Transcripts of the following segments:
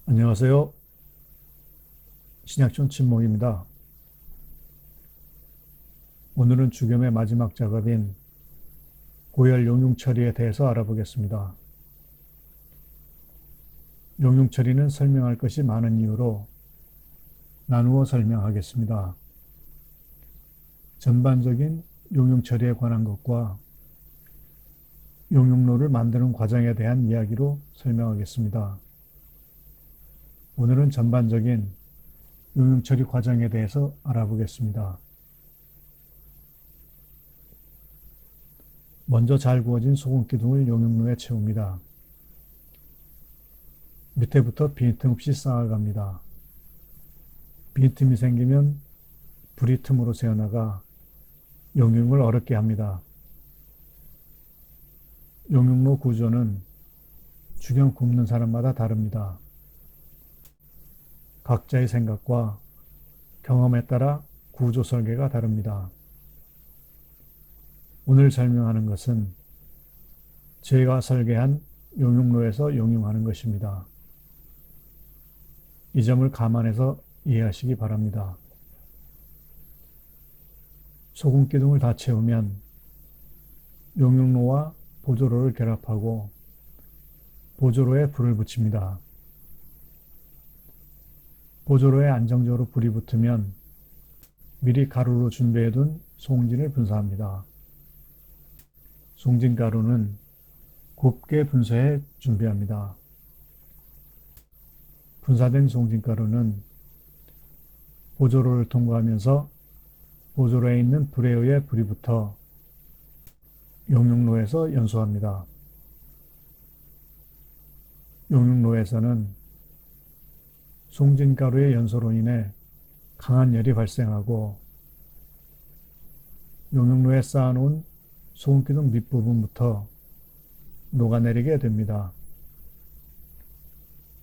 안녕하세요. 신약촌 친목입니다. 오늘은 주겸의 마지막 작업인 고열 용융 처리에 대해서 알아보겠습니다. 용융 처리는 설명할 것이 많은 이유로 나누어 설명하겠습니다. 전반적인 용융 처리에 관한 것과 용융로를 만드는 과정에 대한 이야기로 설명하겠습니다. 오늘은 전반적인 용융 처리 과정에 대해서 알아보겠습니다. 먼저 잘 구워진 소금 기둥을 용융로에 채웁니다. 밑에부터 빈틈없이 쌓아갑니다. 빈틈이 생기면 불이 틈으로 새어나가 용융을 어렵게 합니다. 용융로 구조는 주겸 굽는 사람마다 다릅니다. 각자의 생각과 경험에 따라 구조 설계가 다릅니다. 오늘 설명하는 것은 제가 설계한 용융로에서 용융하는 것입니다. 이 점을 감안해서 이해하시기 바랍니다. 소금 기둥을 다 채우면 용융로와 보조로를 결합하고 보조로에 불을 붙입니다. 보조로에 안정적으로 불이 붙으면 미리 가루로 준비해둔 송진을 분사합니다. 송진 가루는 곱게 분쇄해 준비합니다. 분사된 송진 가루는 보조로를 통과하면서 보조로에 있는 불에 의해 불이 붙어 용융로에서 연소합니다. 용융로에서는 송진가루의 연소로 인해 강한 열이 발생하고 용융로에 쌓아놓은 소금기둥 밑부분부터 녹아내리게 됩니다.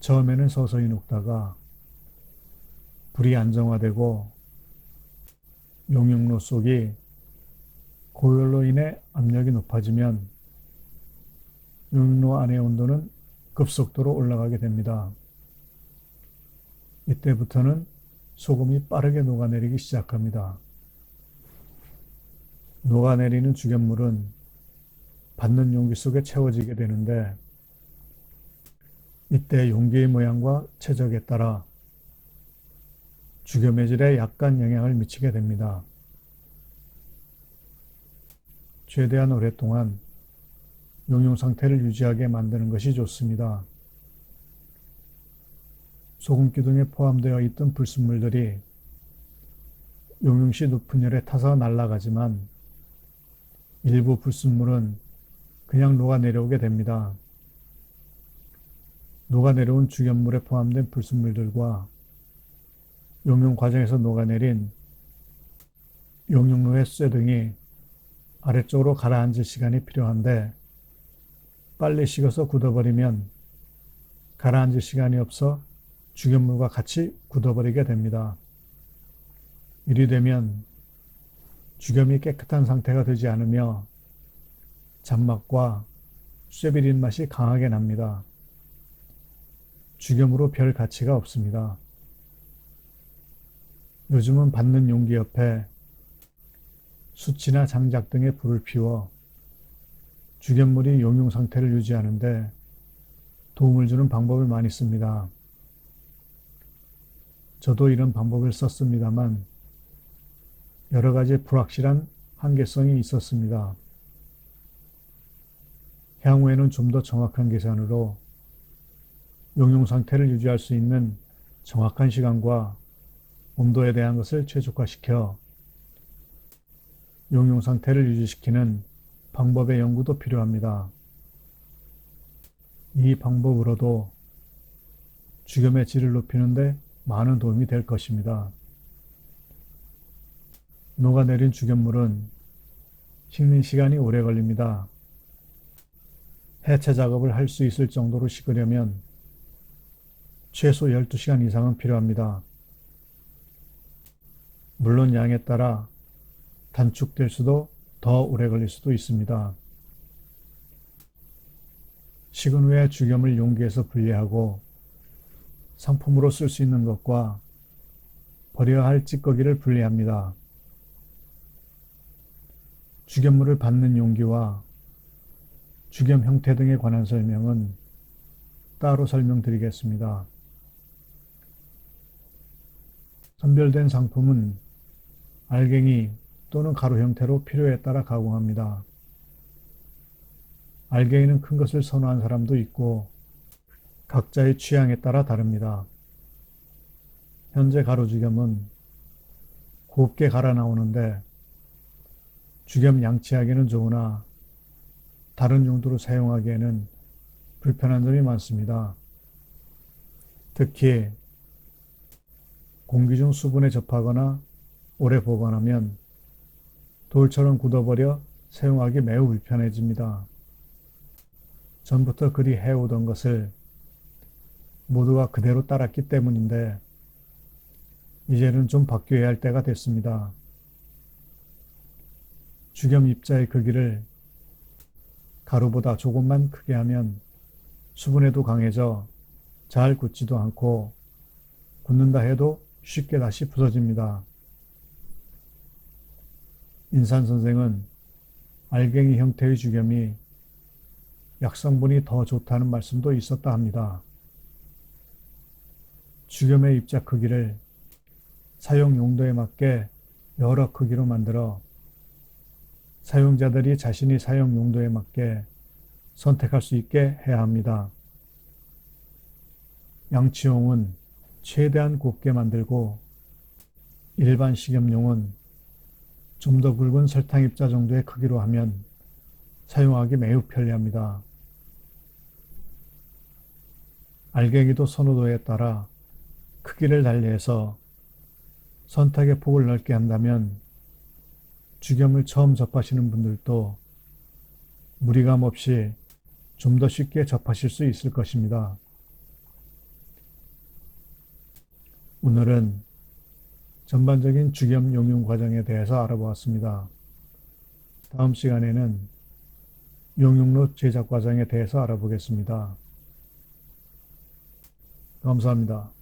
처음에는 서서히 녹다가 불이 안정화되고 용융로 속이 고열로 인해 압력이 높아지면 용융로 안의 온도는 급속도로 올라가게 됩니다. 이때부터는 소금이 빠르게 녹아내리기 시작합니다. 녹아내리는 주겸물은 받는 용기 속에 채워지게 되는데 이때 용기의 모양과 체적에 따라 주겸의 질에 약간 영향을 미치게 됩니다. 최대한 오랫동안 용융 상태를 유지하게 만드는 것이 좋습니다. 소금 기둥에 포함되어 있던 불순물들이 용융 시 높은 열에 타서 날아가지만 일부 불순물은 그냥 녹아내려오게 됩니다. 녹아내려온 주겸물에 포함된 불순물들과 용융 과정에서 녹아내린 용융로의 쇠등이 아래쪽으로 가라앉을 시간이 필요한데 빨리 식어서 굳어버리면 가라앉을 시간이 없어 주겸물과 같이 굳어버리게 됩니다. 이리 되면 주겸이 깨끗한 상태가 되지 않으며 잔맛과 쇠비린 맛이 강하게 납니다. 주겸으로 별 가치가 없습니다. 요즘은 받는 용기 옆에 수치나 장작 등의 불을 피워 주겸물이 용융 상태를 유지하는데 도움을 주는 방법을 많이 씁니다. 저도 이런 방법을 썼습니다만 여러 가지 불확실한 한계성이 있었습니다. 향후에는 좀 더 정확한 계산으로 용융 상태를 유지할 수 있는 정확한 시간과 온도에 대한 것을 최적화시켜 용융 상태를 유지시키는 방법의 연구도 필요합니다. 이 방법으로도 주겸의 질을 높이는 데 많은 도움이 될 것입니다. 녹아내린 주겸물은 식는 시간이 오래 걸립니다. 해체 작업을 할 수 있을 정도로 식으려면 최소 12시간 이상은 필요합니다. 물론 양에 따라 단축될 수도 더 오래 걸릴 수도 있습니다. 식은 후에 주겸을 용기에서 분리하고 상품으로 쓸 수 있는 것과 버려야 할 찌꺼기를 분리합니다. 죽염물을 받는 용기와 죽염 형태 등에 관한 설명은 따로 설명드리겠습니다. 선별된 상품은 알갱이 또는 가루 형태로 필요에 따라 가공합니다. 알갱이는 큰 것을 선호한 사람도 있고 각자의 취향에 따라 다릅니다. 현재 가루 죽염은 곱게 갈아 나오는데 죽염 양치하기는 좋으나 다른 용도로 사용하기에는 불편한 점이 많습니다. 특히 공기 중 수분에 접하거나 오래 보관하면 돌처럼 굳어버려 사용하기 매우 불편해집니다. 전부터 그리 해오던 것을 모두가 그대로 따랐기 때문인데 이제는 좀 바뀌어야 할 때가 됐습니다. 죽염 입자의 크기를 가루보다 조금만 크게 하면 수분에도 강해져 잘 굳지도 않고 굳는다 해도 쉽게 다시 부서집니다. 인산 선생은 알갱이 형태의 죽염이 약성분이 더 좋다는 말씀도 있었다 합니다. 죽염의 입자 크기를 사용 용도에 맞게 여러 크기로 만들어 사용자들이 자신이 사용 용도에 맞게 선택할 수 있게 해야 합니다. 양치용은 최대한 곱게 만들고 일반 식염용은 좀 더 굵은 설탕 입자 정도의 크기로 하면 사용하기 매우 편리합니다. 알갱이도 선호도에 따라 크기를 달리해서 선택의 폭을 넓게 한다면 죽염을 처음 접하시는 분들도 무리감 없이 좀 더 쉽게 접하실 수 있을 것입니다. 오늘은 전반적인 죽염 용융 과정에 대해서 알아보았습니다. 다음 시간에는 용융로 제작 과정에 대해서 알아보겠습니다. 감사합니다.